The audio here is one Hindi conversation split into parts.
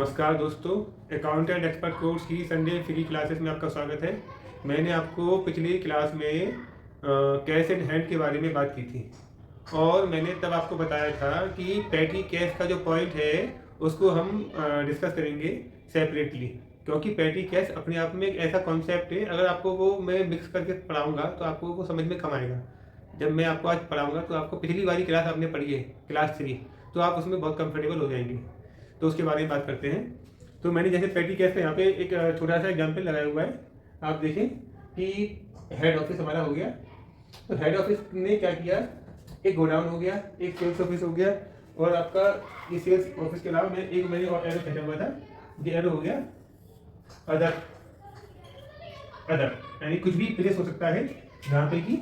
नमस्कार दोस्तों, अकाउंटेंट एक्सपर्ट कोर्स की संडे फ्री क्लासेस में आपका स्वागत है। मैंने आपको पिछली क्लास में कैश एंड हैंड के बारे में बात की थी और मैंने तब आपको बताया था कि पैटी कैश का जो पॉइंट है उसको हम डिस्कस करेंगे सेपरेटली, क्योंकि पैटी कैश अपने आप में एक ऐसा कॉन्सेप्ट है। अगर आपको वो मैं मिक्स करके पढ़ाऊँगा तो आपको वो समझ में कम आएगा। जब मैं आपको आज पढ़ाऊँगा तो आपको पिछली वाली क्लास आपने पढ़ी है क्लास 3, तो आप उसमें बहुत कंफर्टेबल हो जाएंगे। तो उसके बारे में बात करते हैं। तो मैंने जैसे पैटी कैश का यहाँ पे एक छोटा सा एग्जाम्पल लगाया हुआ है। आप देखें कि हेड ऑफिस हमारा हो गया। तो हेड ऑफिस ने क्या किया, एक गोडाउन हो गया, एक सेल्स ऑफिस हो गया, और आपका ये सेल्स ऑफिस के अलावा मैंने और एरो खींचा हुआ था, ये एरो हो गया अदर। अदर यानी कुछ भी प्लेस हो सकता है जहाँ पे कि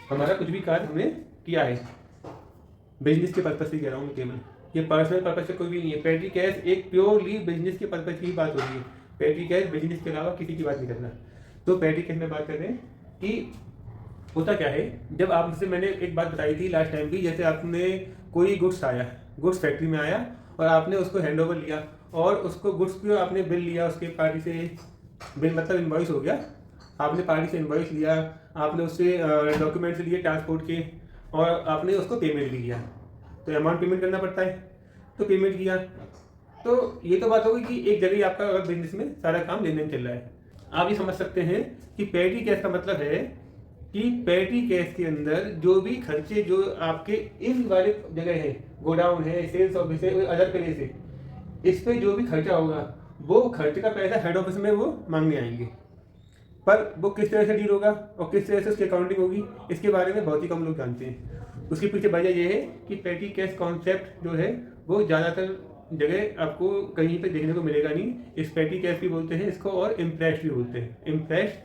हमारा कुछ भी कार्य हमने किया है। बिजनेस के पर्पज से कह रहा हूँ मैं केवल, ये पर्सनल पर्पज से कोई भी नहीं है। पैटी कैश एक प्योरली बिजनेस के पर्पज की बात होती है। पैटी कैश बिजनेस के अलावा किसी की बात नहीं करना। तो पैटी कैश में बात कर रहे हैं कि होता क्या है। जब आपसे मैंने एक बात बताई थी लास्ट टाइम भी, जैसे आपने कोई गुड्स आया, गुड्स फैक्ट्री में आया और आपने उसको हैंड ओवर लिया और उसको गुड्स को आपने बिल लिया, उसके पार्टी से बिल मतलब इनवॉइस हो गया। आपने पार्टी से इनवॉइस लिया, आपने उससे डॉक्यूमेंट्स लिए ट्रांसपोर्ट के, और आपने उसको पेमेंट भी किया। तो अमाउंट पेमेंट करना पड़ता है, तो पेमेंट किया। तो ये तो बात होगी कि एक जगह ही आपका अगर बिजनेस में सारा काम लेन देन चल रहा है। आप ये समझ सकते हैं कि पैटी कैश का मतलब है कि पैटी कैश के अंदर जो भी खर्चे जो आपके इन वाले जगह है, गोडाउन है, सेल्स ऑफिस है, अदर प्लेस है, इस पे जो भी खर्चा होगा वो खर्चे का पैसा हेड ऑफिस में वो मांगने आएंगे। पर वो किस तरह से डील होगा और किस तरह से उसकी अकाउंटिंग होगी, इसके बारे में बहुत ही कम लोग जानते हैं। उसके पीछे वजह यह है कि पैटी कैश कॉन्सेप्ट जो है वो ज़्यादातर जगह आपको कहीं पे देखने को मिलेगा नहीं। इस पैटी कैश भी बोलते हैं इसको, और इम्प्रेस्ड भी बोलते हैं। इम्प्रेस्ड,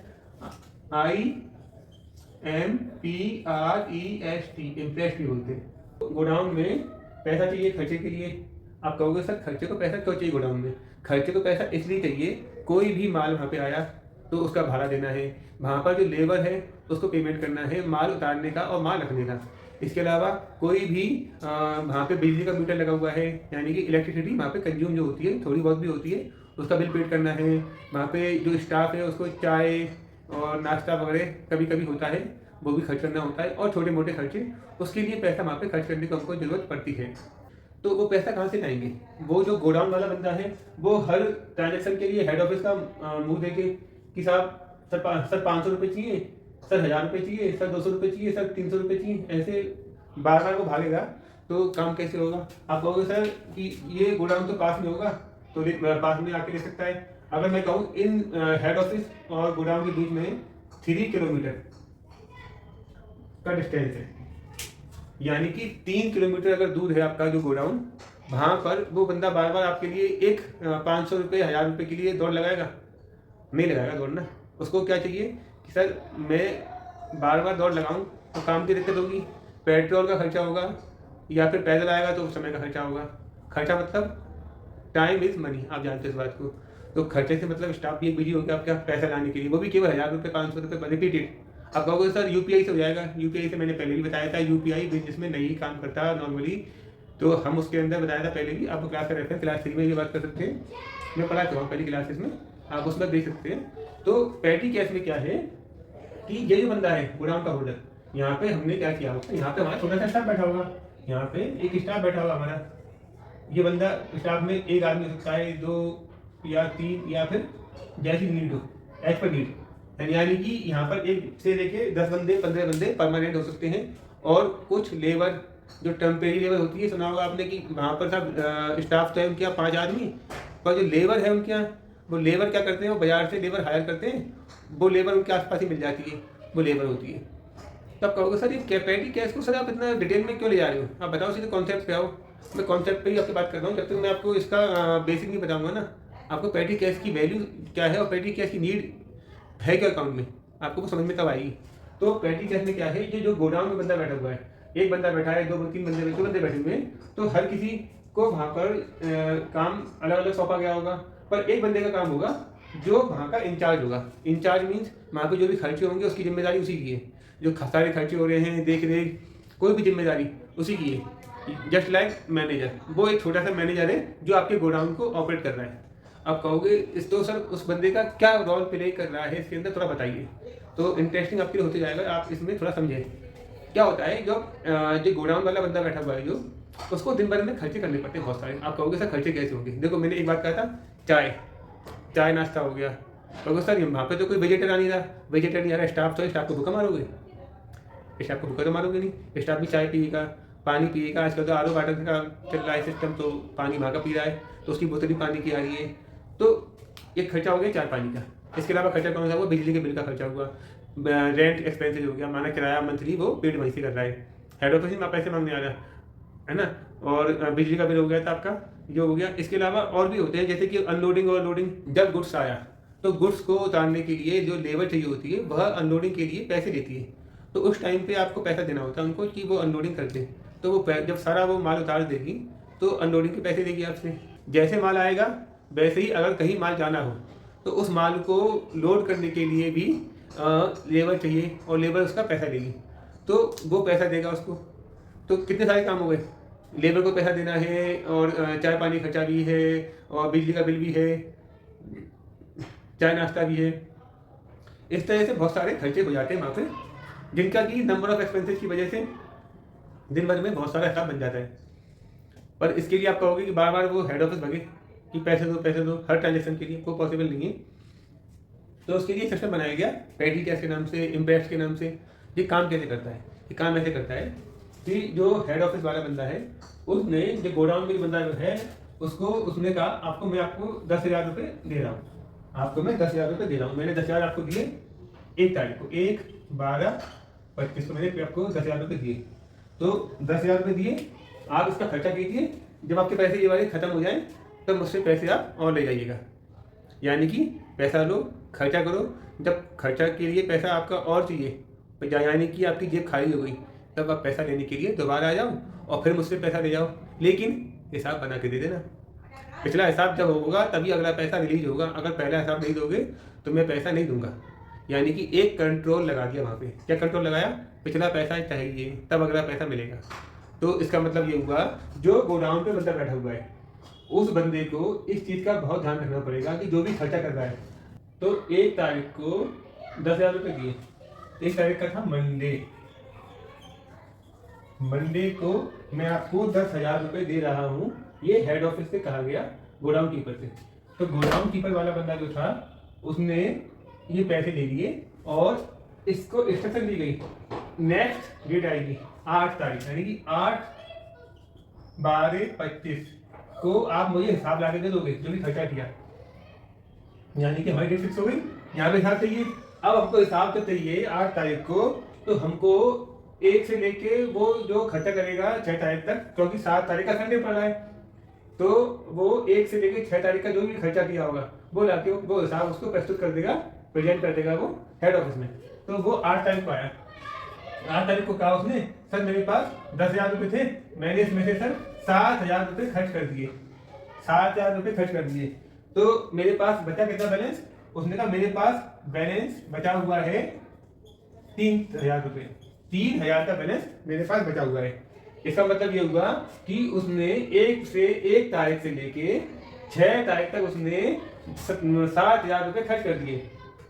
IMPREST, इम्प्रेस्ड भी बोलते हैं। गोडाउन में पैसा चाहिए खर्चे के लिए। आप कहोगे सर खर्चे को पैसा क्यों चाहिए गोडाउन में? खर्चे को पैसा इसलिए चाहिए, कोई भी माल वहाँ पे आया तो उसका भाड़ा देना है, वहाँ पर जो लेबर है उसको पेमेंट करना है, माल उतारने का और माल रखने का। इसके अलावा कोई भी वहाँ पे बिजली का मीटर लगा हुआ है, यानी कि इलेक्ट्रिसिटी वहाँ पे कंज्यूम जो होती है, थोड़ी बहुत भी होती है, उसका बिल पेड करना है। वहाँ पे जो स्टाफ है उसको चाय और नाश्ता वगैरह कभी कभी होता है, वो भी खर्च करना होता है, और छोटे मोटे खर्चे, उसके लिए पैसा वहाँ पे खर्च करने को हमको ज़रूरत पड़ती है। तो वो पैसा कहाँ से लाएंगे? वो जो गोडाउन वाला बंदा है वो हर ट्रांजेक्शन के लिए हेड ऑफिस का मुँह देके कि साहब सर 500 रुपये चाहिए, सर 1000 रुपये चाहिए, सर 200 रुपये चाहिए, सर 300 रुपये चाहिए, ऐसे बार बार वो भागेगा तो काम कैसे होगा? आप कहोगे सर कि ये गोडाउन तो पास में होगा, तो पास में आके ले सकता है। अगर मैं कहूँ इन हेड ऑफिस और गोडाउन के बीच में 3 किलोमीटर का डिस्टेंस है, यानी कि 3 किलोमीटर अगर दूर है आपका जो गोडाउन, वहाँ पर वो बंदा बार बार आपके लिए एक 500 रुपये 1000 रुपये के लिए दौड़ लगाएगा? नहीं लगाएगा दौड़ना। उसको क्या चाहिए कि सर मैं बार बार दौड़ लगाऊं तो काम की दिक्कत होगी, पेट्रोल का खर्चा होगा, या फिर पैदल आएगा तो समय का खर्चा होगा। खर्चा मतलब टाइम इज मनी, आप जानते हैं इस बात को। तो खर्चे से मतलब स्टाफ भी एक बिजी हो गया आपका पैसा लाने के लिए, वो भी केवल 1000 रुपये 500 रुपये रिपीटेड। आप कहोगे सर यूपीआई से हो जाएगा। यूपीआई से मैंने पहले भी बताया था, यूपीआई बिजनेस में नहीं काम करता नॉर्मली। तो हम उसके अंदर बताया था पहले भी, आप क्लास का रेफरेंस क्लास 3 में ये बात कर सकते हैं, मैं पढ़ा चुका हूँ पहली क्लासेस में, आप उसमें देख सकते हैं। तो पैटी कैश में क्या है कि ये जो बंदा है गोडाउन का होल्डर, यहाँ पे हमने क्या किया होगा, यहाँ पे हमारा छोटा सा स्टाफ बैठा होगा, यहाँ पे एक स्टाफ बैठा होगा हमारा। ये बंदा स्टाफ में एक आदमी हो सकता है, 2 या 3, या फिर जैसी नीड हो, एज पर नीड। यानी कि यहाँ पर एक से लेके 10 बंदे 15 बंदे परमानेंट हो सकते हैं, और कुछ लेबर जो टेम्परेरी लेबर होती है, सुना होगा आपने कि वहाँ पर सब स्टाफ तो है उनके यहाँ 5 आदमी, पर जो लेबर है उनके यहाँ, वो लेबर क्या करते हैं, वो बाजार से लेबर हायर करते हैं, वो लेबर उनके आसपास ही मिल जाती है, वो लेबर होती है। तब कहोगे सर ये पैटी कैश को सर आप इतना डिटेल में क्यों ले जा रहे हो? आप बताओ सीधे कॉन्सेप्ट पे आओ। मैं कॉन्सेप्ट पे ही आपकी बात कर रहा हूँ, जब तक मैं आपको इसका बेसिक नहीं बताऊंगा ना, आपको पैटी कैश की वैल्यू क्या है और पैटी कैश की नीड है क्या अकाउंट में, आपको वो समझ में तब आएगी। तो पैटी कैश में क्या है, ये जो गोडाउन में बंदा बैठा हुआ है, एक बंदा बैठा है, 2-3 बंदे बैठे हुए हैं, तो हर किसी को वहाँ पर काम अलग अलग सौंपा गया होगा, पर एक बंदे का काम होगा जो वहाँ का इंचार्ज होगा। इंचार्ज मीन्स वहाँ पे जो भी खर्चे होंगे उसकी जिम्मेदारी उसी की है, जो सारे खर्चे हो रहे हैं, देख रेख, कोई भी जिम्मेदारी उसी की है। जस्ट लाइक मैनेजर, वो एक छोटा सा मैनेजर है जो आपके गोडाउन को ऑपरेट कर रहा है। आप कहोगे इस तो सर उस बंदे का क्या रोल प्ले कर रहा है इसके अंदर, थोड़ा बताइए। तो इंटरेस्टिंग आपके लिए होते जाएगा, आप इसमें थोड़ा समझें। क्या होता है, जो गोडाउन वाला बंदा बैठा हुआ है जो, उसको दिन भर में खर्चे करने पड़ते हैं बहुत सारे। आप कहोगे सर खर्चे कैसे होंगे? देखो मैंने एक बात कहा था, चाय नाश्ता हो गया। कहोगे सर वहाँ पे तो कोई वेजिटेरियन आ नहीं रहा, वेजिटेरियन नहीं आ रहा, स्टाफ तो स्टाफ को भूखा मारोगे? स्टाफ को भूखा तो मारोगे नहीं, स्टाफ भी चाय पिएगा, पानी पिएगा। आजकल तो आर ओ वाटर का चल रहा है सिस्टम, तो पानी वहाँ का पी रहा है, तो उसकी बोतल भी पानी की आ रही है। तो एक खर्चा हो गया चाय पानी का। इसके अलावा खर्चा कौन सा हुआ? बिजली के बिल का खर्चा हुआ, रेंट एक्सपेंसेज हो गया, माना किराया मंथली वो पेड वहीं से कर रहा है, हेड ऑफिस में पैसे मांगने आ रहा है ना। और बिजली का बिल हो गया था आपका, जो हो गया। इसके अलावा और भी होते हैं, जैसे कि अनलोडिंग और लोडिंग। जब गुड्स आया तो गुड्स को उतारने के लिए जो लेबर चाहिए होती है वह अनलोडिंग के लिए पैसे देती है, तो उस टाइम पे आपको पैसा देना होता है उनको कि वो अनलोडिंग कर दें। तो वो जब सारा वो माल उतार देगी तो अनलोडिंग के पैसे देगी आपसे। जैसे माल आएगा वैसे ही अगर कहीं माल जाना हो तो उस माल को लोड करने के लिए भी लेबर चाहिए, और लेबर उसका पैसा देगी, तो वो पैसा देगा उसको। तो कितने सारे काम हो गए, लेबर को पैसा देना है, और चाय पानी खर्चा भी है, और बिजली का बिल भी है, चाय नाश्ता भी है। इस तरह से बहुत सारे खर्चे हो जाते हैं वहाँ पे, जिनका कि नंबर ऑफ एक्सपेंसेस की वजह से दिन भर में बहुत सारा हिसाब बन जाता है। पर इसके लिए आप कहोगे कि बार बार वो हेड ऑफिस भगे कि पैसे दो हर ट्रांजेक्शन के लिए, वो पॉसिबल नहीं है। तो उसके लिए सिस्टम बनाया गया पेटी कैश के नाम से, इम्पैक्ट के नाम से। ये काम कैसे करता है? ये काम ऐसे करता है कि जो हेड ऑफिस वाला बंदा है उसने, जो गोडाउन में बंदा है उसको, उसने कहा आपको मैं आपको 10,000 रुपये दे रहा हूँ, आपको मैं 10,000 रुपये दे रहा हूँ। मैंने 10,000 आपको दिए 1 तारीख को, 1/12/25 को मैंने आपको 10,000 रुपये दिए। तो 10,000 रुपये दिए, आप इसका खर्चा कीजिए, जब आपके पैसे ये वाले खत्म हो जाए तब मुझसे पैसे आप और ले जाइएगा। यानी कि पैसा लो, खर्चा करो, जब खर्चा के लिए पैसा आपका और चाहिए, यानी कि आपकी जेब खाली हो गई, तब आप पैसा लेने के लिए दोबारा आ जाओ और फिर मुझसे पैसा ले जाओ, लेकिन हिसाब बना के दे देना। पिछला हिसाब जब होगा तभी अगला पैसा रिलीज होगा, अगर पहला हिसाब नहीं दोगे तो मैं पैसा नहीं दूंगा। यानी कि एक कंट्रोल लगा दिया वहाँ पे। क्या कंट्रोल लगाया? पिछला पैसा चाहिए तब अगला पैसा मिलेगा। तो इसका मतलब ये हुआ, जो गोडाउन पे बंदा बैठा हुआ है उस बंदे को इस चीज़ का बहुत ध्यान रखना पड़ेगा कि जो भी खर्चा कर रहा है, तो 1 तारीख को 10,000 रुपये दिए, 1 तारीख का था मंडे को मैं आपको 10,000 रुपये दे रहा हूँ। ये हेड ऑफिस से कहा गया गोडाउन कीपर से। तो गोडाउन कीपर वाला बंदा जो था उसने ये पैसे ले लिए और इसको इंस्ट्रक्शन दी गई, नेक्स्ट डेट आएगी 8 तारीख, यानी कि 8/12/25 को आप मुझे हिसाब ला के दे दोगे जो भी खर्चा किया। यानी कि हमारी डेट फिक्स हो गई, यहाँ पे हिसाब चाहिए। अब हमको हिसाब तो चाहिए 8 तारीख को, तो हमको 1 से लेके वो जो खर्चा करेगा 6 तारीख तक, क्योंकि 7 तारीख का संडे पड़ रहा है, तो वो 1 से लेके 6 तारीख का जो भी खर्चा किया होगा वो लाके वो हिसाब उसको प्रस्तुत कर देगा, प्रेजेंट कर देगा वो हेड ऑफिस में। तो वो 8 तारीख को आया। 8 तारीख को कहा उसने, सर मेरे पास 10,000 रुपये थे, मैंने इसमें से सर 7,000 रुपये खर्च कर दिए, 7,000 रुपये खर्च कर दिए, तो मेरे पास बचा कितना बैलेंस? उसने कहा मेरे पास बैलेंस बचा हुआ है 3,000 रुपये, 3,000 का बैलेंस मेरे पास बचा हुआ है। इसका मतलब ये हुआ कि उसने 1 तारीख से लेके 6 तारीख तक उसने 7,000 रुपये खर्च कर दिए,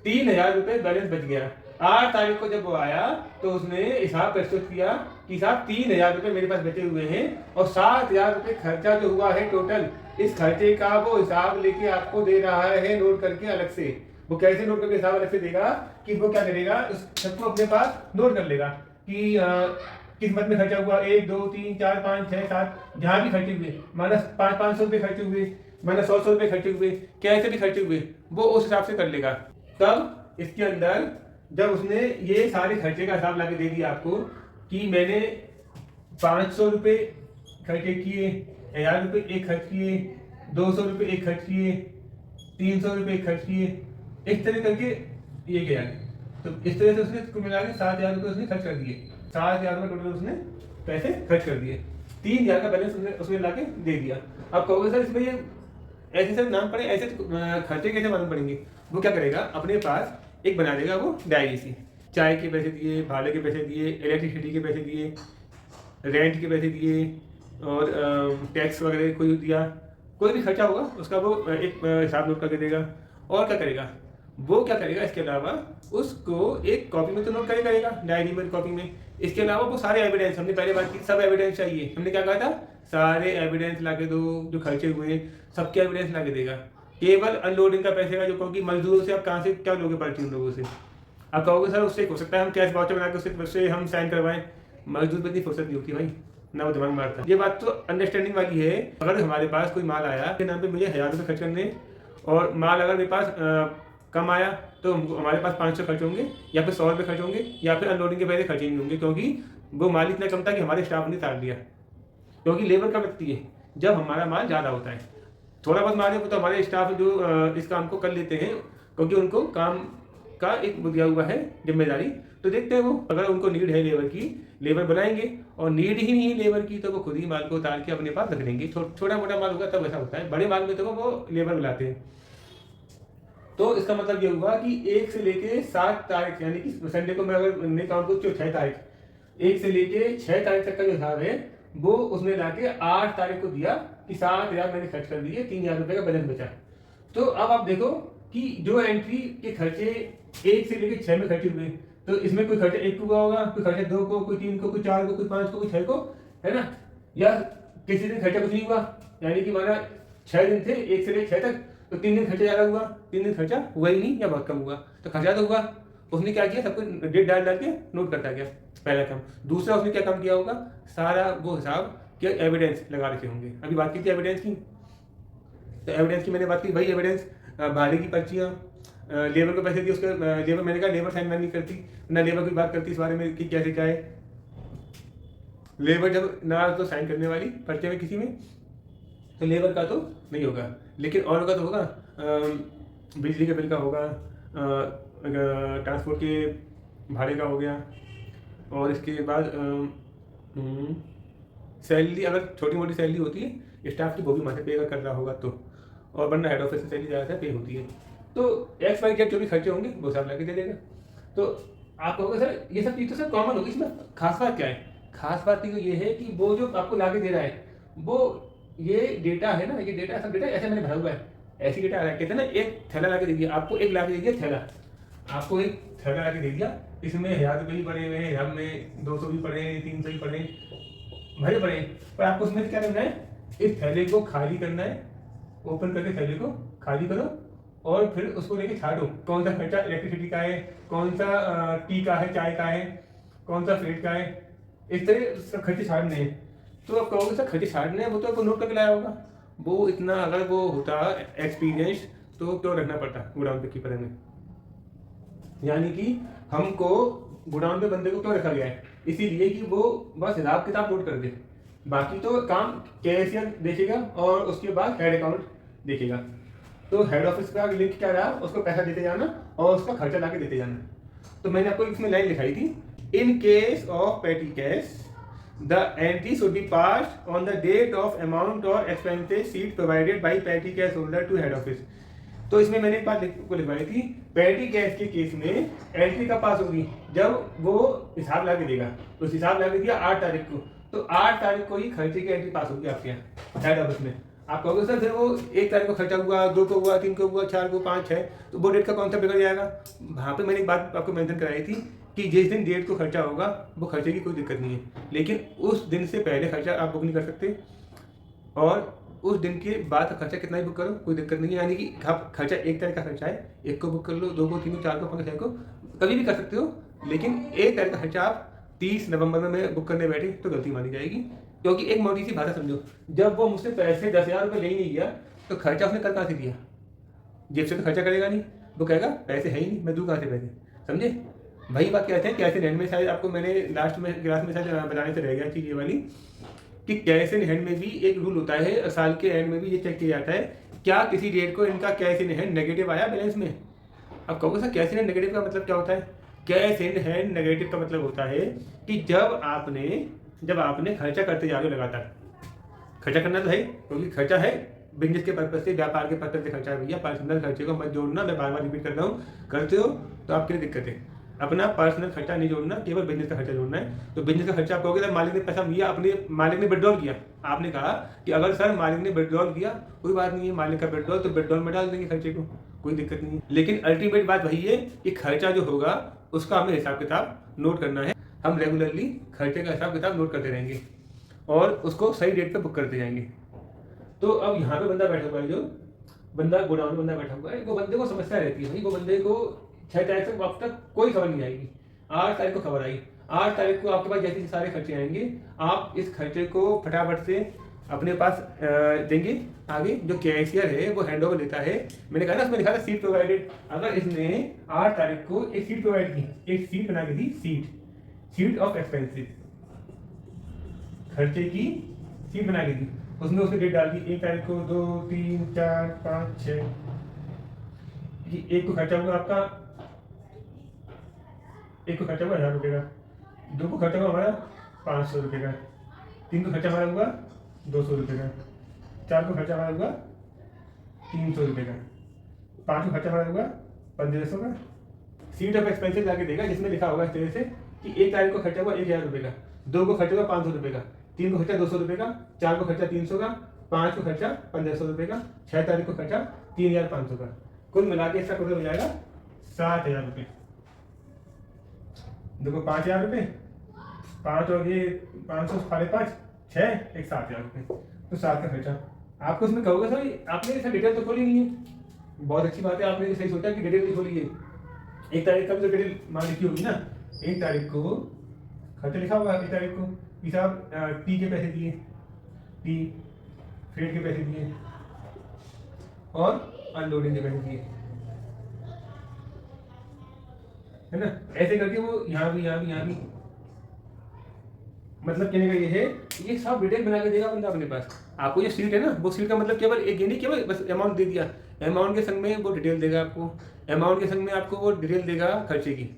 3,000 रुपये बैलेंस बच गया। 8 तारीख को जब वो आया तो उसने हिसाब प्रस्तुत किया कि साहब 3,000 रुपये मेरे पास बचे हुए हैं और 7,000 रुपये खर्चा जो हुआ है टोटल, इस खर्चे का वो हिसाब लेके आपको दे रहा है नोट करके अलग से। वो कैसे नोट करके हिसाब अलग से देगा कि वो क्या करेगा, उस सबको अपने पास नोट कर लेगा कि किस मत में खर्चा हुआ, 1 2 3 4 5 6 7 जहाँ भी खर्चे हुए, माना 500 रुपये खर्चे हुए, माना 100 रुपये खर्चे हुए, कैसे भी खर्चे हुए वो उस हिसाब से कर लेगा। तब इसके अंदर जब उसने ये सारे खर्चे का हिसाब लाके दे दिया आपको कि मैंने 500 रुपये खर्चे किए, 1,000 रुपये एक खर्च किए, 200 रुपये एक खर्च किए, 300 रुपये एक खर्च किए, इस तरह करके ये गया। तो इस तरह से उसने कुल मिला के 7,000 रुपये उसने खर्च कर दिए, 7,000 रुपये टोटल उसने पैसे खर्च कर दिए, 3,000 का बैलेंस उसने ला के दे दिया। अब कहोगे सर इसमें ये ऐसे सब नाम पड़े, ऐसे खर्चे कैसे मालूम पड़ेंगे? वो क्या करेगा, अपने पास एक बना देगा वो डायरी सी, चाय के पैसे दिए, भाड़े के पैसे दिए, इलेक्ट्रिसिटी के पैसे दिए, रेंट के पैसे दिए और टैक्स वगैरह कोई दिया, कोई भी खर्चा होगा उसका वो एक हिसाब नोट करके देगा। और क्या करेगा, वो क्या करेगा इसके अलावा उसको एक कॉपी में तो नोट करेगा, डायरी में, कॉपी में। इसके अलावा वो सारे एविडेंस, हमने पहले बात की सब एविडेंस चाहिए, हमने क्या कहा था, सारे एविडेंस ला के दो जो खर्चे हुए, सबके एविडेंस ला के देगा। केवल अनलोडिंग का पैसे का जो, क्योंकि मजदूरों से आप कहाँ से क्या लोगे पर्ची उन लोगों से। आप कहोगे सर उससे हो सकता है हम कैश वाउचर बना के उससे हम साइन करवाएं, मजदूर पर इतनी फुर्सत नहीं होती भाई, ना वो दिमाग मारता। ये बात तो अंडरस्टैंडिंग वाली है। अगर हमारे पास कोई माल आया के नाम पे मुझे 1000 रुपये खर्च करने, और माल अगर मेरे पास कम आया तो हमारे पास 500 खर्च होंगे, या फिर 100 रुपये खर्च होंगे, या फिर अनलोडिंग के पैसे खर्च ही नहीं होंगे, क्योंकि वो माल इतना कम था कि हमारे स्टाफ ने तार दिया। क्योंकि लेबर कब लगती है, जब हमारा माल ज़्यादा होता है। थोड़ा बहुत माल है तो हमारे स्टाफ जो इस काम को कर लेते हैं, क्योंकि उनको काम का एक दिया हुआ है जिम्मेदारी, तो देखते हैं वो अगर उनको नीड है लेबर की, लेबर बनाएंगे, और नीड ही नहीं है लेबर की तो वो खुद ही माल को उतार के अपने पास रख लेंगे। छोटा मोटा माल होगा तब ऐसा होता है, बड़े माल में तो वो लेबर बुलाते हैं। तो इसका मतलब ये हुआ कि 1 से लेके 7 तारीख, यानी कि संडे को मैं अगर नहीं काउंट करूँ तो 6 तारीख, 1 से लेके 6 तारीख तक का जो हिसाब है वो उसने लाके 8 तारीख को दिया कि 7,000 मैंने खर्च कर दिए, 3,000 रुपये का बैलेंस बचा। तो अब आप देखो कि जो एंट्री के खर्चे 1 से लेके 6 में खर्चे हुए, तो इसमें कोई खर्चा 1 को हुआ होगा, कोई खर्चा 2 को, कोई 3 को, कोई 4 को, कोई 5 को, कोई 6 को, है ना। या किसी दिन खर्चा कुछ नहीं हुआ, यानी कि माना 6 दिन थे 1 से लेकर 6 तक, तो 3 दिन खर्चा ज़्यादा हुआ, 3 दिन खर्चा हुआ ही नहीं या बहुत कम हुआ, तो खर्चा तो हुआ। उसने क्या किया, सब कुछ डेट डाल के नोट करता गया, पहला काम। दूसरा उसने क्या काम किया होगा, सारा वो हिसाब के एविडेंस लगा रखे होंगे। अभी बात की थी एविडेंस की, तो एविडेंस की मैंने बात की, भाई एविडेंस भाड़े की पर्चियाँ, लेबर को पैसे दिए, उसके लेबर, मैंने कहा लेबर साइन नहीं करती ना, लेबर की बात करती इस बारे में कि कैसे क्या है। लेबर जब ना तो साइन करने वाली पर्चे में किसी में, तो लेबर का तो नहीं होगा, लेकिन और का तो होगा, बिजली के बिल का होगा, ट्रांसपोर्ट के भाड़े का हो गया, और इसके बाद सैलरी, अगर छोटी मोटी सैलरी होती है स्टाफ की वो भी माथे पे कर रहा होगा तो, और वरना हेड ऑफिस से सैलरी ज़्यादा पे होती है, तो एक्स वाई जेड जो भी खर्चे होंगे वो सब लगे दे देगा। तो आप कहोगे सर ये सब चीज़ तो सर कॉमन होगी, इसमें खास बात क्या है। खास बात ये है कि वो जो आपको लाके दे रहा है वो ये डेटा है ना, ये डेटा सब डेटा ऐसे मैंने भरा हुआ है, ऐसी डेटा कहते हैं ना, एक थैला लाके दे दिया आपको, एक लाके दे दिया थैला, आपको एक थैला लाके दे दिया, इसमें 1000 रुपये भी पड़े हुए हैं, हम में 200 भी पड़े हैं, 300 भी पड़े भरे पड़े, पर आपको उसमें क्या करना है, इस थैले को खाली करना है, ओपन करके थैले को खाली करो, और फिर उसको लेके छाटो, कौन सा खर्चा इलेक्ट्रिसिटी का है, कौन सा टी का है, चाय का है, कौन सा फ्रेट का है, इस तरह सब खर्चे छाटने हैं। तो आप कहोगे सर खर्चे छाटने हैं, वो तो आपको नोट करके लाया होगा, वो इतना अगर वो होता एक्सपीरियंस तो क्यों रखना पड़ता गोडाउन पे कीपर में। यानी कि हमको गोडाउन पे बंदे को क्यों रखा गया है, इसीलिए कि वो बस हिसाब किताब नोट कर दे, बाकी तो काम कैशियर देखेगा और उसके बाद हेड अकाउंट देखेगा। तो हेड ऑफिस का लिंक क्या रहा, उसको पैसा देते जाना और उसका खर्चा ला के देते जाना। तो मैंने आपको इसमें लाइन लिखाई थी, in case of petty cash the entry should be passed on the date of amount और expenses sheet provided by petty cash holder to head office. तो इसमें मैंने एक बात को लिखवाई थी, पेटी कैश के केस में एंट्री कब पास होगी, जब वो हिसाब ला के देगा। तो हिसाब ला के दिया 8 तारीख को, तो 8 तारीख को ही खर्चे की एंट्री पास होगी आपके यहाँ हेड ऑफिस में। आप कहोगे सर फिर वो 1 तारीख को खर्चा हुआ, 2 को हुआ, 3 को हुआ, 4 को, 5, 6, तो वो डेट का कॉन्सेप्ट बिगड़ जाएगा। वहाँ पे मैंने एक बात आपको मेंशन कराई थी कि जिस दिन डेट को खर्चा होगा वो खर्चे की कोई दिक्कत नहीं है, लेकिन उस दिन से पहले खर्चा आप बुक नहीं कर सकते, और उस दिन के बाद खर्चा कितना ही बुक करो कोई दिक्कत नहीं है। यानी कि आप खर्चा 1 तारीख का खर्चा है, 1 को बुक कर लो, 2 को, 3 को, 4 को, 5, 6 को कभी भी कर सकते हो, लेकिन 1 तारीख का खर्चा आप 30 नवंबर में बुक करने बैठे तो गलती मानी जाएगी। क्योंकि एक मोटी सी भाषा समझो, जब वो मुझसे पैसे 10,000 रुपये ले ही नहीं गया तो खर्चा उसने कर कहाँ से दिया, जेब से तो खर्चा करेगा नहीं, वो कहेगा पैसे है ही नहीं, मैं दूँ कहाँ से पैसे, समझे। वही बात कहते हैं कैश इन हैंड में, शायद आपको मैंने लास्ट में क्लास में शायद बताने से रह गया चीज़ ये वाली, कि कैश इन हैंड में भी एक रूल होता है, साल के एंड में भी ये चेक किया जाता है क्या किसी डेट को इनका कैश इन हैंड नेगेटिव आया बैलेंस में। अब कहोगे sir cash in hand negative का मतलब क्या होता है। कैश इन हैंड नेगेटिव का मतलब होता है कि जब आपने खर्चा करते जा रहे हो, लगातार खर्चा करना तो है, क्योंकि खर्चा है बिजनेस के पर्पज से, व्यापार के पर्पज से खर्चा है भैया, पर्सनल खर्चे को मत जोड़ना, मैं बार बार रिपीट कर रहा हूँ, करते हो तो आपके लिए दिक्कत है। अपना पर्सनल खर्चा नहीं जोड़ना, केवल बिजनेस का खर्चा जोड़ना है। तो बिजनेस का खर्चा आप कहोगे सर मालिक ने पैसा लिया, अपने मालिक ने विड्रॉल किया, आपने कहा कि अगर सर मालिक ने विड्रॉल किया कोई बात नहीं है, मालिक का विड्रॉल तो विड्रॉल में डाल देंगे खर्चे को, कोई दिक्कत नहीं है। लेकिन अल्टीमेट बात वही है कि खर्चा जो होगा उसका हमें हिसाब किताब नोट करना है। हम रेगुलरली खर्चे का हिसाब किताब नोट करते रहेंगे और उसको सही डेट पे बुक करते जाएंगे। तो अब यहाँ पे बंदा बैठा हुआ है, जो बंदा गोडाउन में बंदा बैठा हुआ है, वो बंदे को समस्या रहती है भाई, वो बंदे को 6 तारीख तक वक्त तक कोई खबर नहीं आएगी। 8 तारीख को खबर आई, 8 तारीख को आपके पास जैसे सारे खर्चे आएंगे, आप इस खर्चे को फटाफट से अपने पास देंगे। आगे जो कैशियर है वो हैंड ओवर लेता है। मैंने कहा ना उसमें लिखा था सीट प्रोवाइडेड। अगर इसने 8 तारीख को एक सीट प्रोवाइड की, एक सीट बना के दी, सीट ऑफ एक्सपेंसेस, खर्चे की सीट बना के दी, उसमें उसने डेट डाल दी 1 तारीख को, 2, 3, 4, 5, 6। एक को खर्चा हुआ आपका, एक को खर्चा हुआ 1000 रुपये का, 2 को खर्चा हुआ हमारा 500 रुपये का, 3 को खर्चा हमारा हुआ 200 रुपये का, 4 को खर्चा हमारा हुआ 300 रुपये का, 5 को खर्चा हमारा हुआ 1500 का। सीट ऑफ एक्सपेंसेस लाके देगा जिसमें लिखा होगा इस तरह से कि 1 तारीख को खर्चा हुआ 1000 रुपये का, 2 को खर्चा हुआ 500 रुपये का, 3 को खर्चा 200 रुपये का, 4 को खर्चा 300 का, 5 को खर्चा 1500 रुपये का, 6 तारीख को खर्चा 3500 का। कुल मिला के इसका टोटल हो जाएगा 7000 रुपये। देखो 5000 रुपये, 5 और ये 500 5.5 6 एक 7000 रुपये, तो 7 का खर्चा। आपको उसमें कहोगे सर आपने ऐसा डिटेल तो खोली नहीं है। बहुत अच्छी बात है, आपने सही सोचा कि डिटेल नहीं खोली है। 1 तारीख का भी तो डिटेल मान लिखी होगी ना। 1 तारीख को खर्चा लिखा होगा, 1 तारीख को कि साहब टी के पैसे दिए, टी फ्रेट के पैसे दिए और अनलोडिंग के पैसे दिए, है ना। ऐसे करके वो यहाँ भी मतलब कहने का ये है, ये सब डिटेल बना के देगा बंदा अपने पास। आपको ये सीट है ना, वो सीट का मतलब केवल एक ये नहीं केवल बस अमाउंट दे दिया, अमाउंट के संग में वो डिटेल देगा आपको, अमाउंट के संग में आपको वो डिटेल देगा खर्चे की,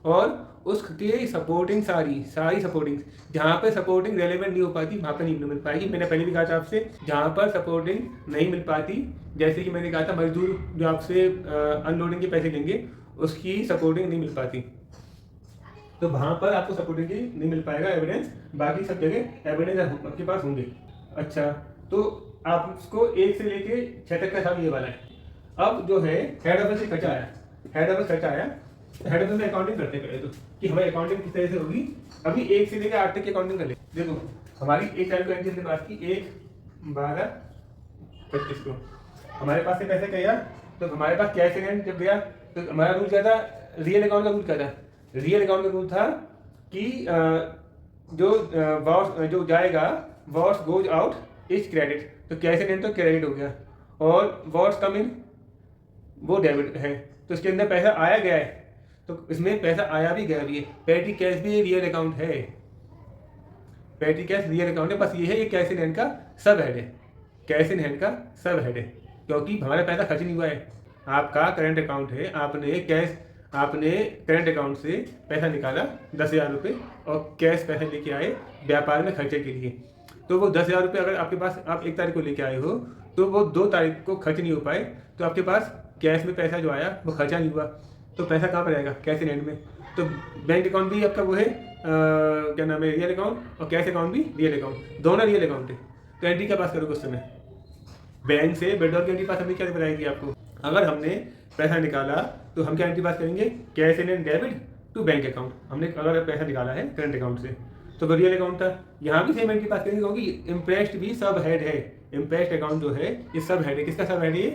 और उसके सपोर्टिंग सारी सपोर्टिंग, जहाँ पे सपोर्टिंग रेलेवेंट नहीं हो पाती वहाँ पे नहीं मिल पाएगी। मैंने पहले भी कहा था आपसे, जहाँ पर सपोर्टिंग नहीं मिल पाती, जैसे कि मैंने कहा था मजदूर जो आपसे अनलोडिंग के पैसे लेंगे उसकी सपोर्टिंग नहीं मिल पाती, तो वहाँ पर आपको सपोर्टिंग नहीं मिल पाएगा एविडेंस। बाकी सब जगह एविडेंस आपके पास होंगे। अच्छा, तो आप उसको 1 से लेके 6 तक का हिसाब ये वाला है। अब जो है हेड ऑफिस से खर्चा आया, हेड ऑफिस में अकाउंटिंग करते हैं पहले तो, कि हमारी अकाउंटिंग किस तरह से होगी। अभी 1 से लेकर 8 तक की अकाउंटिंग कर ले। देखो हमारी 1 तारीख को एंट्री हमने पास की 1/12/25 को, हमारे पास से पैसा क्या गया, तो हमारे पास कैश इन हैंड जब गया तो हमारा रूल क्या था, रियल अकाउंट का रूल क्या था। रियल अकाउंट का रूल था कि जो जाएगा what's goes out is credit, तो कैश इन हैंड तो क्रेडिट हो गया, और वॉट्स कम इन वो डेबिट है, तो इसके अंदर पैसा आया गया है, तो इसमें पैसा आया भी गया भी है। पेटी कैश भी रियल अकाउंट है, पेटी कैश रियल अकाउंट है, बस ये है ये कैश इन हैंड का सब हेड है, कैश इन हैंड का सब हेड है, क्योंकि हमारा पैसा खर्च नहीं हुआ है। आपका करंट अकाउंट है, आपने करंट अकाउंट से पैसा निकाला 10,000 रुपये और कैश पैसे लेके आए व्यापार में खर्चे के लिए, तो वो 10,000 रुपये अगर आपके पास आप 1 तारीख को लेके आए हो तो वो 2 तारीख को खर्च नहीं हो पाए, तो आपके पास कैश में पैसा जो आया वो खर्चा नहीं हुआ, तो पैसा कहाँ पर आएगा, कैश इन हैंड में। तो बैंक अकाउंट भी आपका वो है क्या नाम है, रियल अकाउंट, और कैश अकाउंट भी रियल अकाउंट, दोनों रियल अकाउंट है। तो एंट्री क्या पास करोगे उस समय, बैंक से विड्रॉल की एंट्री पास हमने क्या बताएगी आपको। अगर हमने पैसा निकाला तो हम क्या एंट्री पास करेंगे, cash in hand debit to bank account. हमने अगर पैसा निकाला है करंट अकाउंट से तो वो रियल अकाउंट था, यहाँ भी सेम एंट्री पास करेंगे, क्योंकि इम्प्रेस्ड भी सब हेड है, इम्प्रेस्ड अकाउंट जो है ये सब हेड है। किसका सब हेड है, ये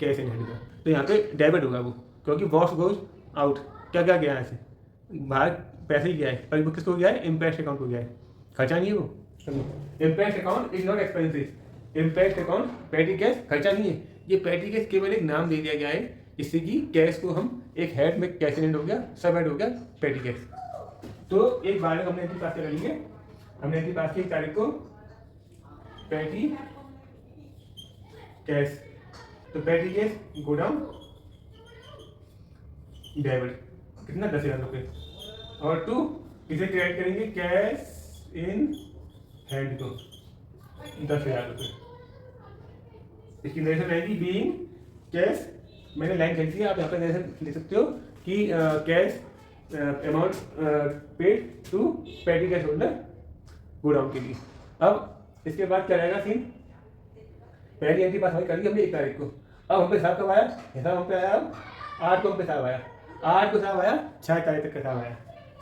कैश इन हैंड का, तो यहाँ पे डेबिट होगा वो, क्योंकि वॉश गोज आउट, क्या क्या गया है ऐसे बाहर पैसे ही गया है, पर वो किसको गया है, इम्प्रेस्ड अकाउंट को गया है, खर्चा नहीं है वो। Impressed account is not expensive, impressed account पेटी कैश खर्चा नहीं है, ये पेटी कैश केवल एक नाम दे दिया गया है, इससे कि कैश को हम एक हेड में कैश इन हैंड हो गया, सब हेड हो गया पेटी कैश। तो एक बार हमने एंट्री पास कर लेंगे, हमने एंट्री पास की 1 तारीख को पेटी कैश, तो पेटी कैश गोडाउन डेबिट कितना 10,000 रुपये, और 2 इसे क्रेडिट करेंगे कैश इन हैंड को 10,000 रुपये। इसकी नरेशन रहेगी बीइंग कैश, मैंने लाइन लिख दी, आप यहाँ पर नरेशन लिख सकते हो कि cash amount paid to petty cash holder godown के लिए। अब इसके बाद क्या रहेगा सीन, पहली एंट्री पास हमारी कर ली हमने 1 तारीख को। अब हम पे हिसाब कब आया, हिसाब हम पे आया अब 8 को हम पे हिसाब आया, 8 को हिसाब आया, 6 तारीख तक का हिसाब आया।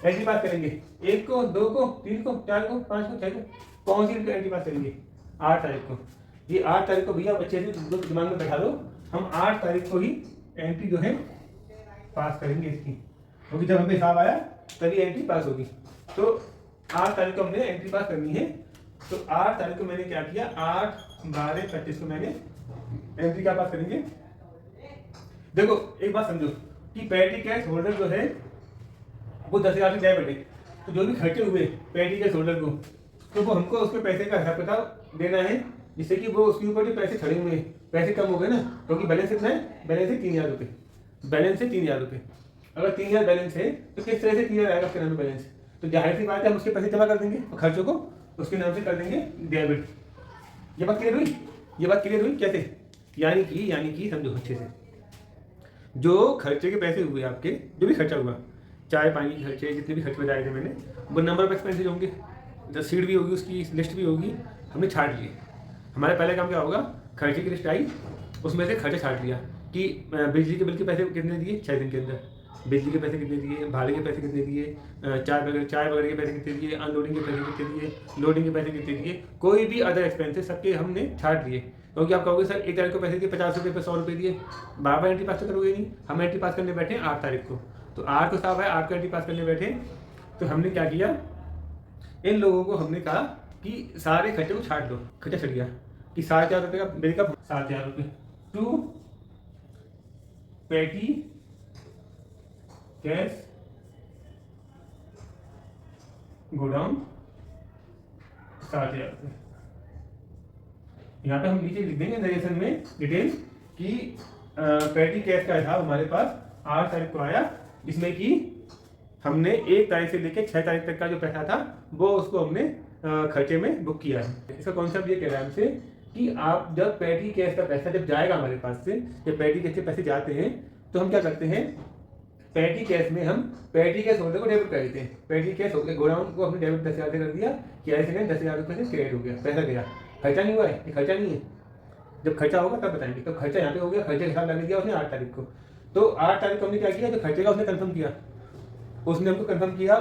एंट्री पास करेंगे 1 को, 2 को, 3 को, 4 को, 5 को, 6 को, कौन सी एंट्री पास करेंगे 8 तारीख को। ये 8 तारीख को भैया अच्छे से दिमाग में बैठा लो, हम 8 तारीख को ही एंट्री जो है पास करेंगे इसकी, क्योंकि जब हमें हिसाब आया तभी एंट्री पास होगी। तो 8 तारीख को हमने एंट्री पास करनी है। तो 8 तारीख को मैंने क्या किया, 8, 12, 25 को मैंने एंट्री क्या पास करेंगे। देखो एक बात समझो कि पेटी कैश होल्डर जो है वो 10,000 से जाए बैठे, तो जो भी खर्चे हुए पेटी कैश होल्डर को, तो वो हमको उसके पैसे का हिसाब किताब देना है, जिससे कि वो उसके ऊपर जो पैसे खड़े हुए हैं पैसे कम हो गए ना, क्योंकि बैलेंस कितना है, बैलेंस है 3,000 रुपये, बैलेंस है 3,000 रुपये। अगर 3,000 बैलेंस है तो किस तरह से 3,000 आएगा उसके नाम में बैलेंस, तो जाहिर सी बात है हम उसके पैसे जमा कर देंगे और खर्चों को उसके नाम से कर देंगे डेबिट। ये बात क्लियर हुई, ये बात क्लियर हुई कैसे, यानी कि समझो अच्छे से, जो खर्चे के पैसे हुए आपके, जो भी खर्चा हुआ, चाय पानी के खर्चे, जितने भी खर्चे बताए थे मैंने, वो नंबर ऑफ एक्सपेंसेस होंगे, रसीद भी होगी, उसकी लिस्ट भी होगी, हमने छाट लिए। हमारा पहला काम क्या होगा, खर्चे की लिस्ट आई, उसमें से खर्चा छाट लिया कि बिजली के बिल के पैसे कितने दिए 6 दिन के अंदर, बिजली के पैसे कितने दिए, भाड़े के पैसे कितने दिए, चाय वगैरह के पैसे कितने दिए, अनलोडिंग के पैसे कितने दिए, लोडिंग के पैसे कितने दिए, कोई भी अदर एक्सपेंसेस सबके हमने छाट लिए। क्योंकि आप कहोगे सर 1 तारीख को पैसे दिए 50 रुपये पे 100 रुपये दिए, बार एंट्री पास तो करोगे नहीं। हम एंट्री पास करने बैठे 8 तारीख को, तो 8 को साहब है 8 को एंट्री पास करने बैठे, तो हमने क्या किया, इन लोगों को हमने कहा कि सारे खर्चे को छाट दो। खर्चा छट गया कि 7,000 रुपये का बिल का 7,000 रुपये टू पेटी कैश गोडाउन 7,000 रुपये। यहाँ पे हम नीचे लिख देंगे नरेशन में डिटेल कि पेटी कैश का हिसाब हमारे पास 8 तारीख को आया, जिसमें कि हमने 1 तारीख से लेकर 6 तारीख तक का जो पैसा था वो उसको हमने खर्चे में बुक किया है। इसका कॉन्सेप्ट ये कह रहा है हमसे कि आप जब पेटी कैश का पैसा जब जाएगा हमारे पास से, जब पेटी कैश के पैसे जाते हैं तो हम क्या करते हैं, पेटी कैश में हम पेटी कैश होल्डर को डेबिट कर देते हैं। पेटी कैश होल्डर गोडाउन को हमने डेबिट 10,000 से कर दिया कि ऐसे करें 10,000 रुपये से क्रेडिट हो गया, पैसा गया, खर्चा नहीं हुआ है, ये खर्चा नहीं है। जब खर्चा होगा तब बताएंगे। तो खर्चा यहाँ पे हो गया, खर्चे के हिसाब लगा दिया उसने 8 तारीख को। तो 8 तारीख को हमने क्या किया, जो खर्चे का उसने कंफर्म किया, उसने हमको कंफर्म किया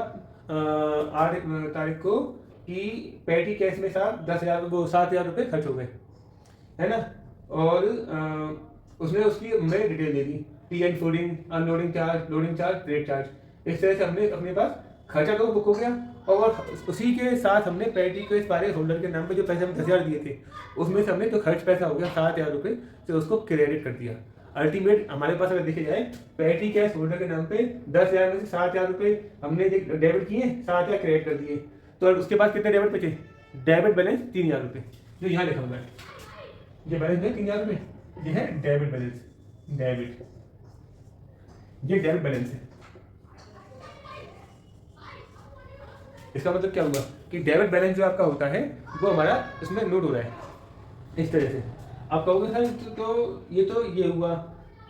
8 तारीख को कि पेटी कैश में साहब 10,000 वो 7,000 रुपये खर्च हो गए, है ना। और उसने उसकी हमें detail they the, T and fooding, unloading charge, loading charge, rate charge. इस तरह से हमने अपने पास खर्चा तो बुक हो गया, और उसी के साथ हमने पेटी के सारे होल्डर के नाम पे जो पैसे हम 10,000 दिए थे उसमें से हमने जो खर्च पैसा हो गया 7,000 रुपये, तो उसको क्रेडिट कर दिया। अल्टीमेट हमारे पास अगर देखे जाए पेटी कैश होल्डर के नाम पे 10,000 में से 7,000 रुपये हमने डेबिट किए, 7,000 क्रेडिट कर दिए। तो उसके बाद कितने डेबिट बचे, डेबिट बैलेंस 3,000 रुपये, जो यहाँ लिखा हुआ है, ये बैलेंस है 3,000 रुपये, ये है डेबिट बैलेंस, डेबिट, ये डेबिट बैलेंस है। इसका मतलब क्या हुआ कि डेबिट बैलेंस जो आपका होता है वो हमारा इसमें नोट हो रहा है इस तरह से। आप कहोगे सर तो ये हुआ,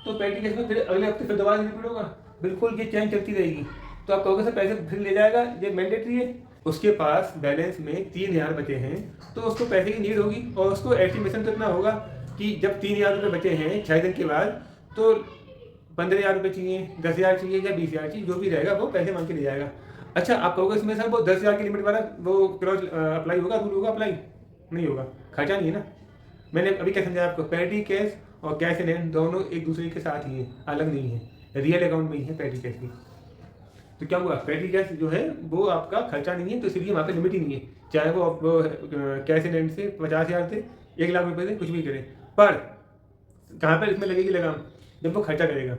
तो पेटी कैश में फिर अगले हफ्ते फिर दोबारा रिपीट होगा, बिल्कुल ये चेंज चलती रहेगी। तो आप कहोगे सर पैसे फिर ले जाएगा, ये मैंडेटरी है। उसके पास बैलेंस में 3,000 बचे हैं, तो उसको पैसे की नीड होगी, और उसको एस्टिमेशन तो इतना होगा कि जब 3,000 रुपये बचे हैं 6 दिन के बाद, तो 15,000 रुपये चाहिए, 10,000 चाहिए या 20,000 चाहिए, जो भी रहेगा वो पैसे मांग के ले जाएगा। अच्छा आप कहोगे इसमें सर वो 10,000 की लिमिट वाला वो क्रॉस अप्लाई होगा, रूल होगा, अप्लाई नहीं होगा, खर्चा नहीं है ना। मैंने अभी क्या समझाया आपको, पेटी कैश और कैश इन हैंड दोनों एक दूसरे के साथ ही हैं, अलग नहीं है, रियल अकाउंट में ही है पेटी कैश भी। तो क्या हुआ, पेटी कैश जो है वो आपका खर्चा नहीं है, तो इसलिए वहाँ पे लिमिट ही नहीं है, चाहे वो कैश इन हैंड से 50,000 से 1,00,000 रुपये से कुछ भी करे। पर कहाँ पर इसमें लगेगी लगाम, जब वो खर्चा करेगा,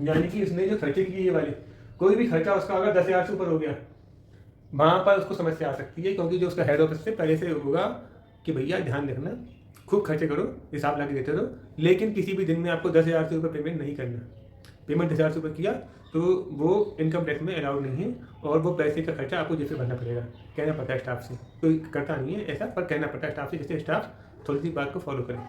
यानी कि उसने जो खर्चे किए ये वाले कोई भी खर्चा उसका अगर 10,000 से ऊपर हो गया, वहाँ पर उसको समस्या आ सकती है, क्योंकि जो उसका हेड ऑफिस से पहले से होगा कि भैया ध्यान रखना, खूब खर्चे करो, हिसाब लगा के देते रहो, लेकिन किसी भी दिन में आपको 10,000 से ऊपर पेमेंट नहीं करना। पेमेंट 10,000 से ऊपर किया तो वो इनकम टैक्स में अलाउड नहीं है, और वो पैसे का खर्चा आपको जैसे भरना पड़ेगा। कहना पड़ता है स्टाफ से, कोई करता नहीं है ऐसा, पर कहना पड़ता है स्टाफ से, जिससे स्टाफ थोड़ी सी बात को फॉलो करें।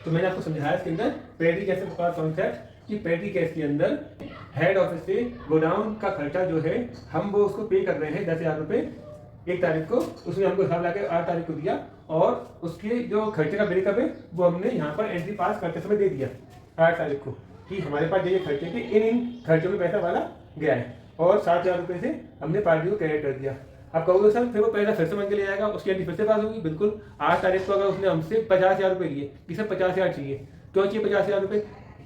तो मैंने आपको समझाया इसके अंदर पेटी कैश का कॉन्सेप्ट, कि पेटी कैश के अंदर हेड ऑफिस से गोडाउन का खर्चा जो है हम वो उसको पे कर रहे हैं 10,000 रुपये 1 तारीख को। उसने हमको हिसाब ला के 8 तारीख को दिया और उसके जो खर्चे का ब्रेकअप है वो हमने यहाँ पर एंट्री पास करते समय दे दिया 8 तारीख को कि हमारे पास ये खर्चे थे, इन खर्चों में पैसा वाला गया है और 7,000 रुपये से हमने पार्टी को क्रेडिट कर दिया। अब कहोगे सर फिर वो पैसा फिर से मांग के ले जाएगा, उसकी एंट्री फिर से पास होगी। बिल्कुल 8 तारीख को अगर उसने हमसे 50,000 रुपये लिए कि सर 50,000 चाहिए, क्यों चाहिए 50,000 रुपये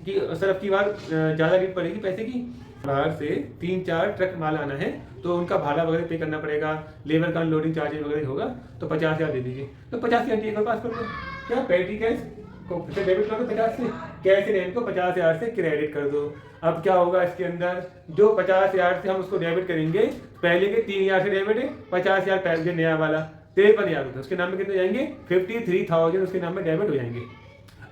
कि सर अब की बार ज़्यादा रेट पड़ेगी पैसे की, बाहर से 3-4 ट्रक माल आना है तो उनका भाड़ा वगैरह पे करना पड़ेगा, लेबर का अनलोडिंग चार्जेस वगैरह होगा, तो 50,000 दे दीजिए। तो 50,000 एक बार पास कर दो, क्या पेटी कैश को फिर डेबिट कर दो 50 से, कैश रेंट को 50,000 से क्रेडिट कर दो। अब क्या होगा इसके अंदर, जो 50,000 से हम उसको डेबिट करेंगे, पहले के 3,000 से डेबिट है, 50,000 पहले नया वाला 53,000 रुपये उसके नाम में कितने जाएंगे, 53,000 उसके नाम में डेबिट हो जाएंगे।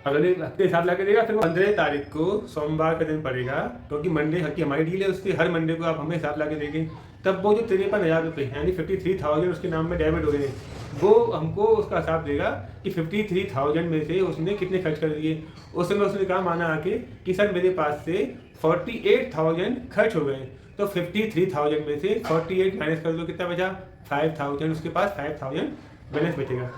अगले हफ्ते हिसाब ला के देगा, फिर 15 तारीख को सोमवार का दिन पड़ेगा, क्योंकि मंडे की हमारी डील है, उसके हर मंडे को आप हमें हिसाब ला के देंगे। तब वो जो 53,000 रुपये यानी 53,000 उसके नाम में डेबिट हो गए, वो हमको उसका हिसाब देगा कि 53,000 में से उसने कितने खर्च कर दिए। उस समय उसने कहा माना आके कि सर मेरे पास से 48,000 खर्च हो गए, तो 53,000 में से 48 माइनस कर दो, कितना बचा 5,000, उसके पास 5,000 बैलेंस बचेगा।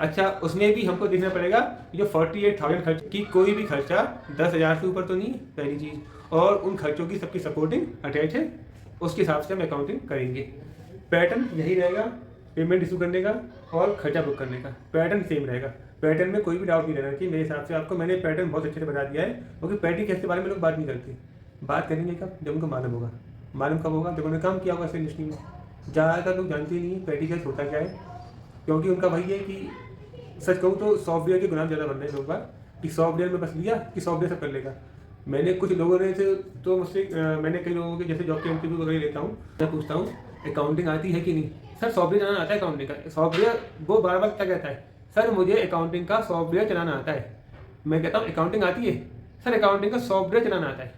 अच्छा, उसमें भी हमको देखना पड़ेगा जो 48,000 खर्च की कोई भी खर्चा 10,000 से ऊपर तो नहीं है पहली चीज़, और उन खर्चों की सबकी सपोर्टिंग अटैच है, उसके हिसाब से हम अकाउंटिंग करेंगे। पैटर्न यही रहेगा, पेमेंट इशू करने का और खर्चा बुक करने का पैटर्न सेम रहेगा। पैटर्न में कोई भी डाउट नहीं रहना चाहिए मेरे हिसाब से। आपको मैंने पैटर्न बहुत अच्छे से बता दिया है, क्योंकि पेटी केस के बारे में लोग बात नहीं करते। बात करेंगे कब, जब उनको मालूम होगा। मालूम कब होगा, जब उन्होंने काम किया होगा इस इंडस्ट्री में। ज़्यादातर लोग जानते ही नहीं है पेटी केस होता क्या है, क्योंकि उनका वही है कि सच कहूँ तो सॉफ्टवेयर के गुलाम ज़्यादा बन रहे हैं लोग बात, कि सॉफ्टवेयर में बस लिया कि सॉफ्टवेयर सब कर लेगा। मैंने कुछ लोगों ने से तो मुझसे मैंने कई लोगों के जैसे जॉब के इंटरव्यू वगैरह लेता हूँ, मैं पूछता हूँ अकाउंटिंग आती है कि नहीं, सर सॉफ्टवेयर चलाना आता है अकाउंटिंग का सॉफ्टवेयर। वो बार बार क्या कहता है, सर मुझे अकाउंटिंग का सॉफ्टवेयर चलाना आता है। मैं कहता हूँ अकाउंटिंग आती है, सर अकाउंटिंग का सॉफ्टवेयर चलाना आता है।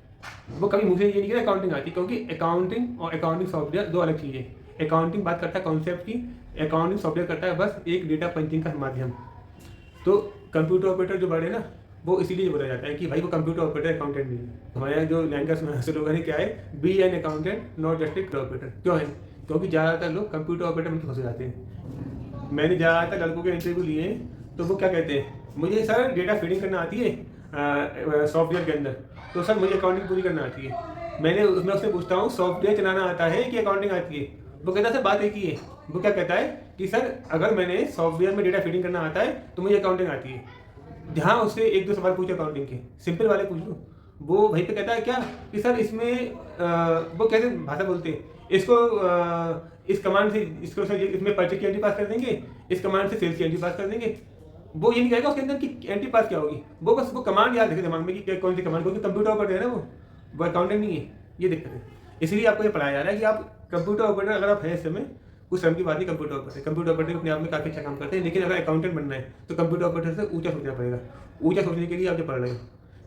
वो कभी मुझे ये नहीं कहता अकाउंटिंग आती, क्योंकि अकाउंटिंग और अकाउंटिंग सॉफ्टवेयर दो अलग चीज़ें। अकाउंटिंग बात करता है कॉन्सेप्ट की, अकाउंटिंग सॉफ्टवेयर करता है बस एक डेटा पंचिंग का माध्यम। तो कंप्यूटर ऑपरेटर जो बड़े ना, वो इसीलिए बोला जाता है कि भाई वो कंप्यूटर ऑपरेटर अकाउंटेंट नहीं है। हमारे जो लैंग्वेज में लोगों ने क्या है, be an accountant not just a operator. क्यों है, क्योंकि ज़्यादातर लोग कंप्यूटर ऑपरेटर में फंस जाते हैं। मैंने ज़्यादातर लड़कों के इंटरव्यू लिए तो वो क्या कहते हैं, मुझे सर डेटा फीडिंग करना आती है सॉफ्टवेयर के अंदर, तो सर मुझे अकाउंटिंग पूरी करना आती है। मैं उससे पूछता हूँ सॉफ्टवेयर चलाना आता है कि अकाउंटिंग आती है, वो कहता है सर बात एक ही है। वो क्या कहता है कि सर अगर मैंने सॉफ्टवेयर में डेटा फीडिंग करना आता है तो मुझे अकाउंटिंग आती है। जहाँ उससे 1-2 सवाल पूछे अकाउंटिंग के, सिंपल वाले पूछ लो, वो वहीं पे कहता है क्या कि सर इसमें वो कैसे भाषा बोलते हैं इसको, इस कमांड से इसको सर इसमें परचेज की एंट्री पास कर देंगे, इस कमांड से सेल्स की एंट्री पास कर देंगे। वो ये नहीं कहेगा उसके अंदर की एंट्री पास क्या होगी, वो बस वो कमांड याद रखे दिमाग में कि कौन सी कमांड, क्योंकि कंप्यूटर ऑपरेटर है ना, वो अकाउंटेंट नहीं है। ये दिक्कत है, इसलिए आपको ये पढ़ाया जा रहा है कि आप कंप्यूटर ऑपरेटर अगर आप हैं इस समय, कुछ समय की बात नहीं, कंप्यूटर ऑपरेटर अपने आप में काफ़ी अच्छा काम करते हैं, लेकिन अगर अकाउंटेंट बनना है तो कंप्यूटर ऑपरेटर से ऊंचा सोचना पड़ेगा। ऊंचा सोचने के लिए आप जो पढ़ रहे हो,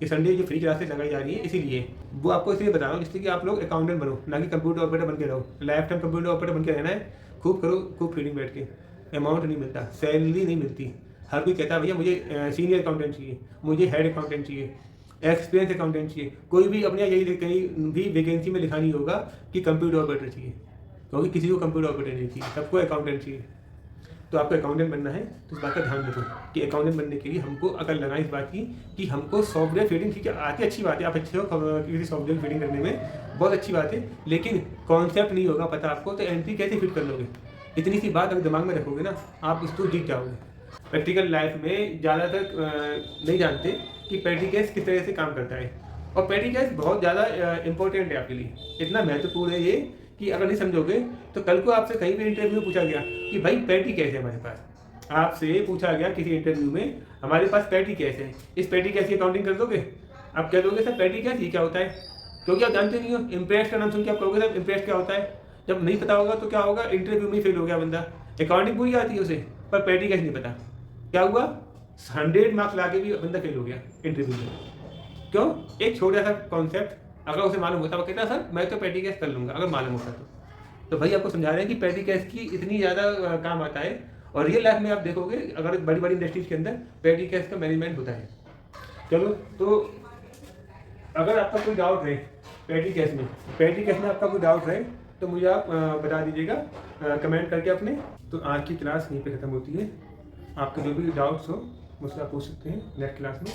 ये संडे जो फ्री क्लासेस लगाई जा रही है इसीलिए, वो आपको इसलिए बता रहा हूँ जिससे कि आप लोग अकाउंटेंट बनो, ना कि कंप्यूटर ऑपरेटर बन के रहो। लाइफ टाइम कंप्यूटर ऑपरेटर बन के रहना है, खूब करो, खूब फीडिंग बैठ के। अमाउंट नहीं मिलता, सैलरी नहीं मिलती। हर कोई कहता है भैया मुझे सीनियर अकाउंटेंट चाहिए, मुझे हेड अकाउंटेंट चाहिए, एक्सपीरियंस अकाउंटेंट चाहिए। कोई भी अपने यही कहीं भी वैकेंसी में लिखा नहीं होगा कि कंप्यूटर ऑपरेटर चाहिए, क्योंकि किसी को कंप्यूटर ऑपरेटर नहीं चाहिए, सबको अकाउंटेंट चाहिए। तो आपको अकाउंटेंट बनना है तो इस बात का ध्यान रखो कि अकाउंटेंट बनने के लिए हमको अकल लगाएं इस बात की कि हमको सॉफ्टवेयर फीडिंग ठीक है आती, अच्छी बात है, आप अच्छे हो किसी सॉफ्टवेयर फीडिंग करने में, बहुत अच्छी बात है, लेकिन कॉन्सेप्ट नहीं होगा पता आपको तो एंट्री कैसे फिट कर लोगे। इतनी सी बात अगर दिमाग में रखोगे ना, आप उसको जीत जाओगे। प्रैक्टिकल लाइफ में ज़्यादातर नहीं जानते कि पेटी केस किस तरह से काम करता है, और पेटी केस बहुत ज़्यादा इंपॉर्टेंट है आपके लिए, इतना महत्वपूर्ण है ये कि अगर नहीं समझोगे तो कल को आपसे कहीं भी इंटरव्यू पूछा गया कि भाई पेटी कैसे है हमारे पास, आपसे पूछा गया किसी इंटरव्यू में हमारे पास पेटी कैसे है, इस पेटी कैस की अकाउंटिंग कर दोगे? आप कह दोगे सर पेटी कैस ये क्या होता है, क्योंकि आप जानते नहीं हो। इम्प्रेस का नाम सुन के आप कहोगे सर इम्प्रेस क्या होता है। जब नहीं पता होगा तो क्या होगा, इंटरव्यू में ही फेल हो गया बंदा। अकाउंटिंग पूरी आती है उसे पर पेटी कैस नहीं पता, क्या हुआ, 100 मार्क्स ला के भी बंदा फेल हो गया इंटरव्यू में। क्यों? एक छोटा सा कॉन्सेप्ट अगर उसे मालूम होता, वो कहता सर मैं तो पेटी कैश कर लूँगा, अगर मालूम होता तो भाई आपको समझा रहे हैं कि पेटी कैश की इतनी ज़्यादा काम आता है। और रियल लाइफ में आप देखोगे अगर बड़ी बड़ी इंडस्ट्रीज के अंदर पेटी कैश का मैनेजमेंट होता है। चलो, तो अगर आपका कोई डाउट है पेटी कैश में आपका कोई डाउट है तो मुझे आप बता दीजिएगा कमेंट करके अपने। तो आज की क्लास यहीं पे ख़त्म होती है। आपके जो भी डाउट्स हो मुझसे आप पूछ सकते हैं नेक्स्ट क्लास में।